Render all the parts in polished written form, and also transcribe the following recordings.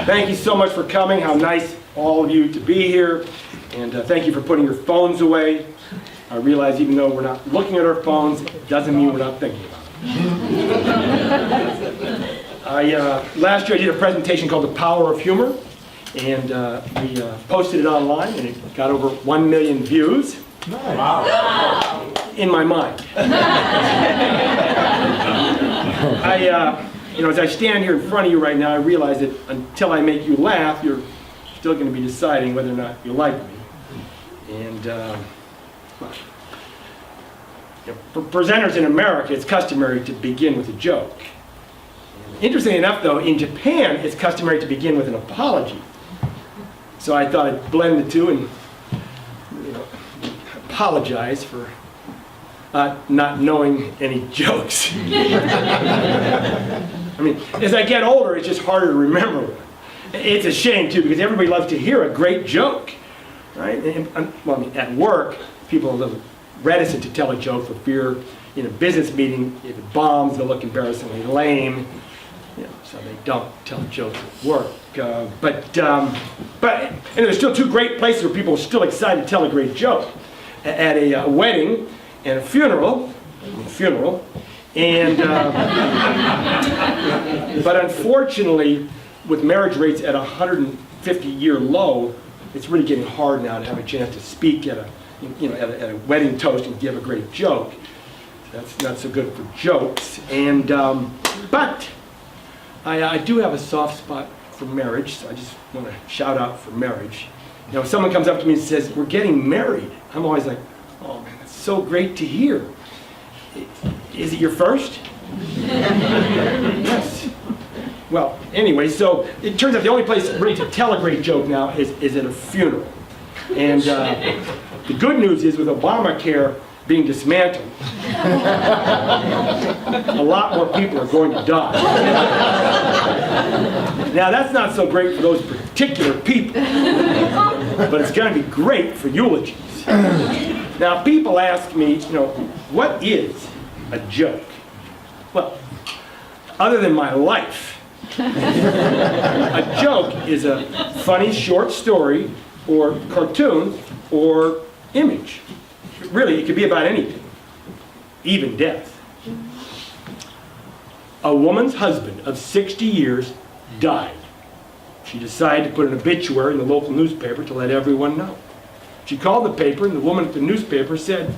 Thank you so much for coming. How nice all of you to be here. And thank you for putting your phones away. I realize even though we're not looking at our phones, it doesn't mean we're not thinking about it. Last year I did a presentation called The Power of Humor. And we posted it online, and it got over 1 million views. Nice. Wow. In my mind. As I stand here in front of you right now, I realize that until I make you laugh, you're still going to be deciding whether or not you like me. And for presenters in America, it's customary to begin with a joke. Interestingly enough, though, in Japan, it's customary to begin with an apology. So I thought I'd blend the two and apologize for not knowing any jokes. I mean, as I get older, it's just harder to remember. It's a shame, too, because everybody loves to hear a great joke, right? At work, people are a little reticent to tell a joke for fear in a business meeting, if it bombs, they'll look embarrassingly lame. So they don't tell jokes at work. But there's still two great places where people are still excited to tell a great joke. At a wedding and a funeral, and but unfortunately, with marriage rates at 150-year low, it's really getting hard now to have a chance to speak at a wedding toast and give a great joke. That's not so good for jokes. And but I do have a soft spot for marriage, so I just want to shout out for marriage. If someone comes up to me and says, "We're getting married," I'm always like, "Oh man, that's so great to hear. Is it your first?" Yes. Well, anyway, so it turns out the only place really to tell a great joke now is at a funeral. And the good news is with Obamacare being dismantled, a lot more people are going to die. Now, that's not so great for those particular people, but it's going to be great for eulogies. Now, people ask me, what is a joke? Well, other than my life, a joke is a funny short story or cartoon or image. Really, it could be about anything, even death. A woman's husband of 60 years died. She decided to put an obituary in the local newspaper to let everyone know. She called the paper, and the woman at the newspaper said,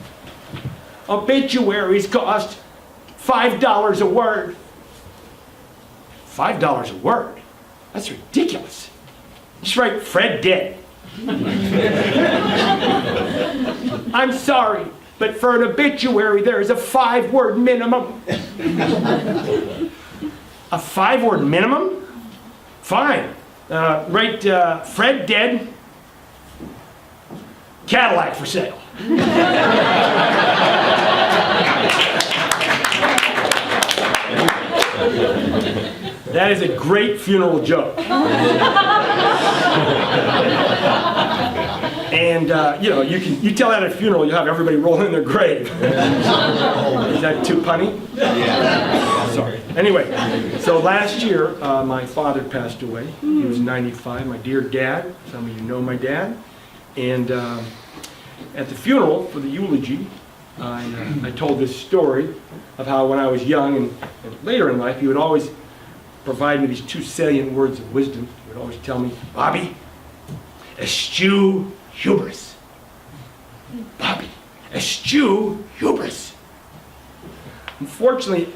"Obituaries cost $5 a word." $5 a word? That's ridiculous. Just write "Fred dead." "I'm sorry, but for an obituary there is a 5-word minimum." A 5-word minimum? Fine. Write "Fred dead, Cadillac for sale." That is a great funeral joke. And you tell that at a funeral, you'll have everybody roll in their grave. Is that too punny? Yeah. Sorry. Anyway, so last year my father passed away. He was 95. My dear dad. Some of you know my dad. And at the funeral for the eulogy, I told this story of how when I was young and later in life, he would always provide me these two salient words of wisdom. He would always tell me, "Bobby, eschew hubris. Bobby, eschew hubris." Unfortunately,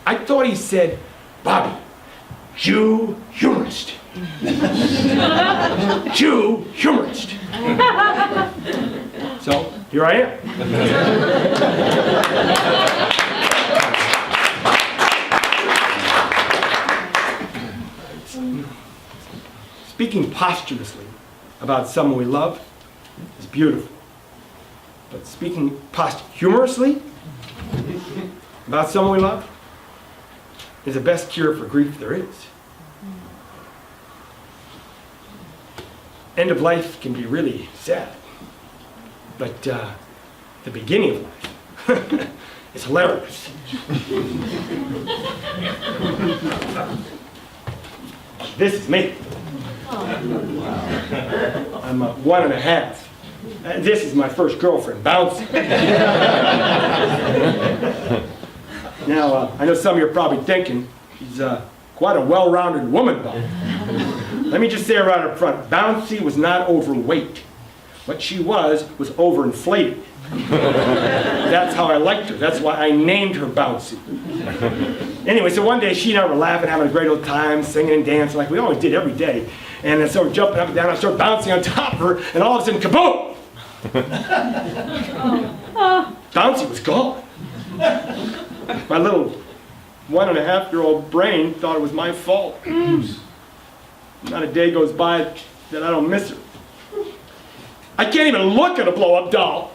I thought he said, "Bobby, Jew humorist." Jew humorist. So, here I am. Speaking posthumously about someone we love is beautiful. But speaking posthumously about someone we love is the best cure for grief there is. End of life can be really sad. But the beginning of life is hilarious. This is me. I'm 1.5. This is my first girlfriend, Bouncy. Now, I know some of you are probably thinking, she's quite a well-rounded woman, Bob. Let me just say right up front, Bouncy was not overweight. What she was overinflated. That's how I liked her. That's why I named her Bouncy. Anyway, so one day she and I were laughing, having a great old time, singing and dancing like we always did every day. And then started jumping up and down, I started bouncing on top of her, and all of a sudden, kaboom! Bouncy was gone. My little 1.5-year-old brain thought it was my fault. Not a day goes by that I don't miss her. I can't even look at a blow-up doll.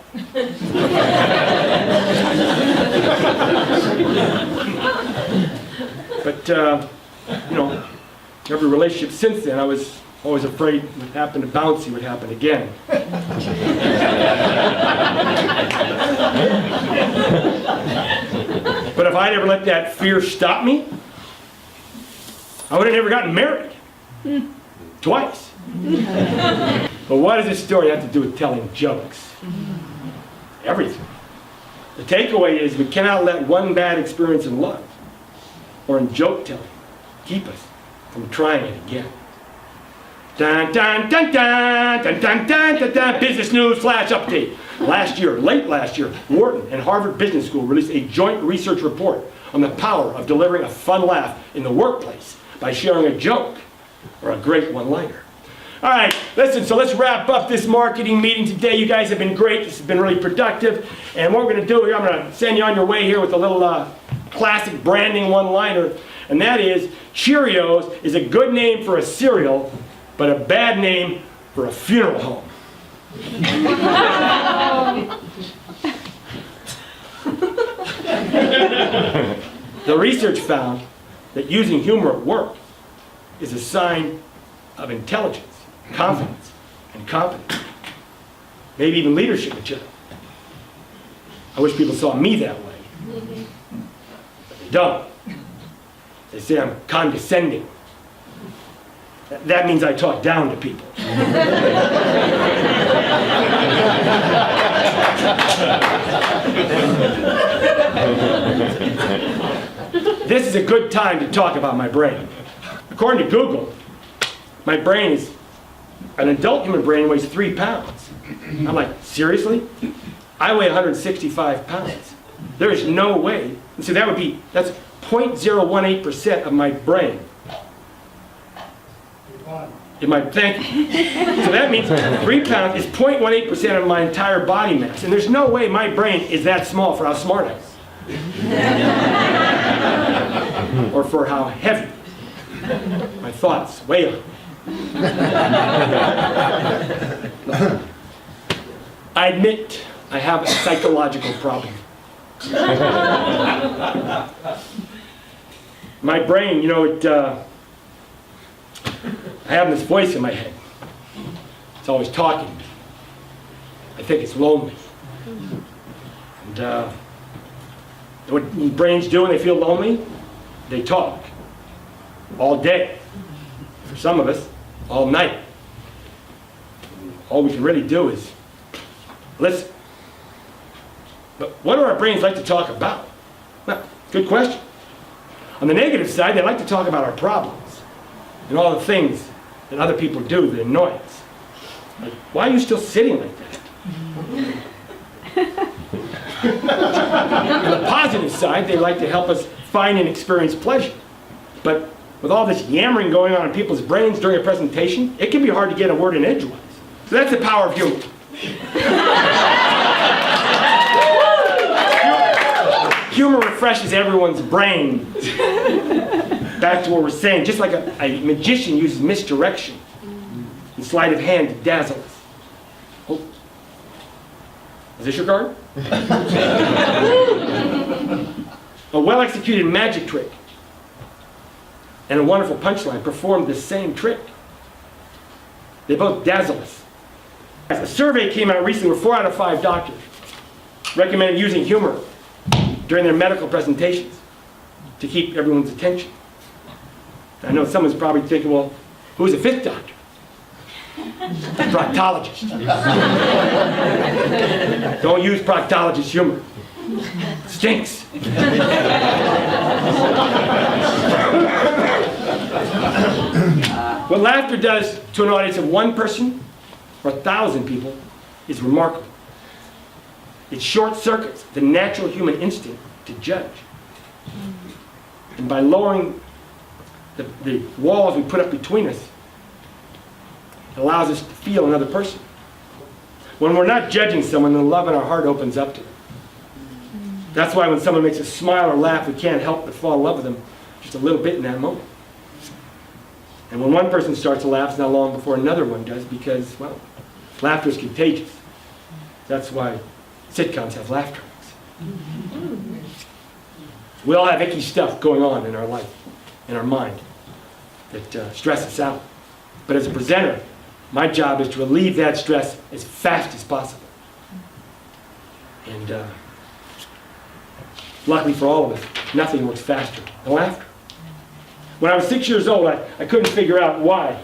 But, you know, every relationship since then, I was always afraid what happened to Bouncy would happen again. But if I'd ever let that fear stop me, I would have never gotten married. Twice. But what does this story have to do with telling jokes? Everything. The takeaway is we cannot let one bad experience in love or in joke telling keep us from trying it again. Dun, dun, dun, dun, dun, dun, dun, dun, dun. Business news flash update. Late last year, Wharton and Harvard Business School released a joint research report on the power of delivering a fun laugh in the workplace by sharing a joke or a great one-liner. All right, listen, so let's wrap up this marketing meeting today. You guys have been great. This has been really productive. And what we're going to do here, I'm going to send you on your way here with a little classic branding one-liner. And that is, Cheerios is a good name for a cereal, but a bad name for a funeral home. The research found that using humor at work is a sign of intelligence, confidence, and competence. Maybe even leadership material. I wish people saw me that way. But they don't. They say I'm condescending. That means I talk down to people. This is a good time to talk about my brain. According to Google, my brain is, an adult human brain weighs 3 pounds. I'm like, seriously? I weigh 165 pounds. There is no way. So that's 0.018% of my brain. Thank you. So that means 3 pounds is 0.18% of my entire body mass. And there's no way my brain is that small for how smart I am. Or for how heavy my thoughts weigh on. I admit I have a psychological problem. My brain, you know, I have this voice in my head. It's always talking to me. I think it's lonely. And what brains do when they feel lonely? They talk. All day. For some of us, all night. All we can really do is listen. But what do our brains like to talk about? Well, good question. On the negative side, they like to talk about our problems and all the things that other people do that annoy us. Like, why are you still sitting like that? On the positive side, they like to help us find and experience pleasure. But with all this yammering going on in people's brains during a presentation, it can be hard to get a word in edgewise. So that's the power of humor. Humor refreshes everyone's brain. Back to what we're saying, just like a magician uses misdirection and sleight of hand to dazzle us. Oh. Is this your card? A well-executed magic trick and a wonderful punchline performed the same trick. They both dazzle us. A survey came out recently where 4 out of 5 doctors recommended using humor during their medical presentations to keep everyone's attention. I know someone's probably thinking, well, who's the 5th doctor? Proctologist. Don't use proctologist humor. Stinks. What laughter does to an audience of one person or 1,000 people is remarkable. It short-circuits the natural human instinct to judge. And by lowering the walls we put up between us, it allows us to feel another person. When we're not judging someone, the love in our heart opens up to them. That's why when someone makes us smile or laugh, we can't help but fall in love with them just a little bit in that moment. And when one person starts to laugh, it's not long before another one does, because, well, laughter is contagious. That's why sitcoms have laugh tracks. We all have icky stuff going on in our life, in our mind, that stress us out. But as a presenter, my job is to relieve that stress as fast as possible. And luckily for all of us, nothing works faster than laughter. When I was 6 years old, I couldn't figure out why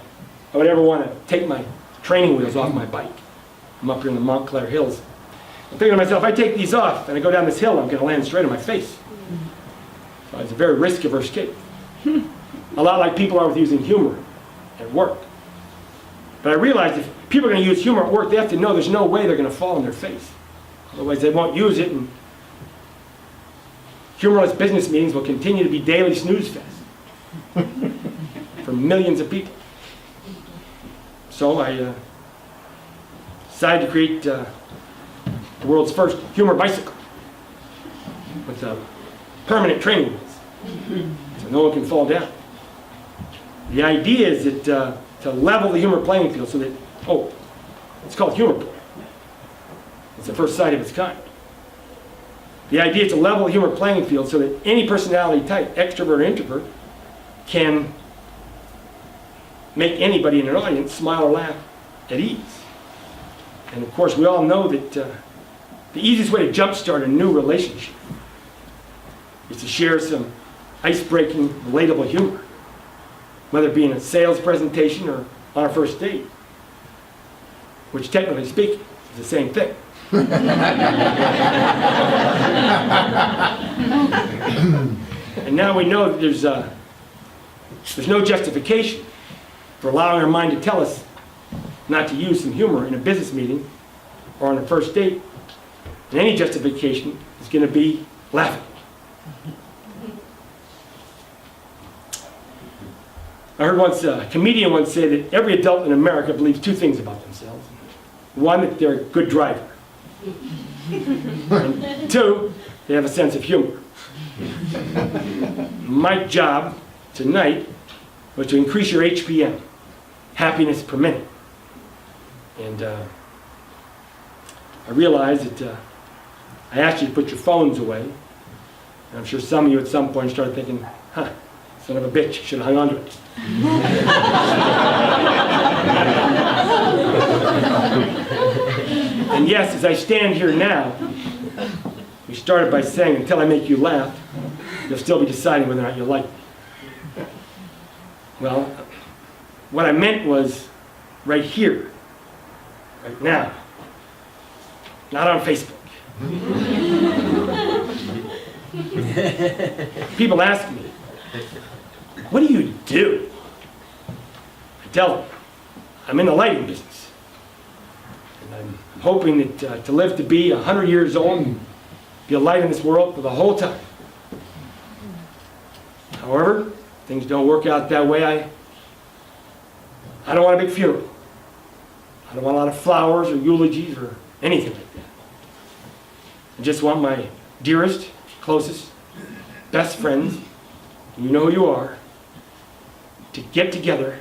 I would ever want to take my training wheels off my bike. I'm up here in the Montclair Hills. I'm thinking to myself, if I take these off and I go down this hill, I'm going to land straight on my face. So it's a very risk-averse kid. A lot like people are with using humor at work. But I realized if people are going to use humor at work, they have to know there's no way they're going to fall on their face. Otherwise, they won't use it, and humorless business meetings will continue to be daily snooze fest for millions of people. So I decided to create the world's first humor bicycle with permanent training wheels, so no one can fall down. The idea is that to level the humor playing field so that, it's called humor play. It's the first sight of its kind. The idea is to level the humor playing field so that any personality type, extrovert or introvert, can make anybody in an audience smile or laugh at ease. And of course, we all know that the easiest way to jumpstart a new relationship is to share some ice-breaking, relatable humor, whether it be in a sales presentation or on a first date, which technically speaking is the same thing. And now we know that there's no justification for allowing our mind to tell us not to use some humor in a business meeting or on a first date. And any justification is going to be laughing. I heard a comedian once say that every adult in America believes two things about themselves. One, that they're a good driver. And two, they have a sense of humor. My job tonight was to increase your HPM, happiness per minute. And I realized that I asked you to put your phones away. And I'm sure some of you at some point started thinking, son of a bitch, should have hung on to it. And yes, as I stand here now, we started by saying, until I make you laugh, you'll still be deciding whether or not you like me. Well, what I meant was right here, right now, not on Facebook. People ask me, what do you do? I tell them, I'm in the lighting business. And I'm hoping that to live to be 100 years old and be a light in this world for the whole time. However, things don't work out that way. I don't want a big funeral. I don't want a lot of flowers or eulogies or anything like that. I just want my dearest, closest, best friends, and you know who you are, to get together,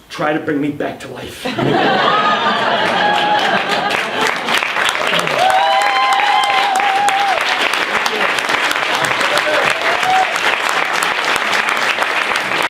try to bring me back to life.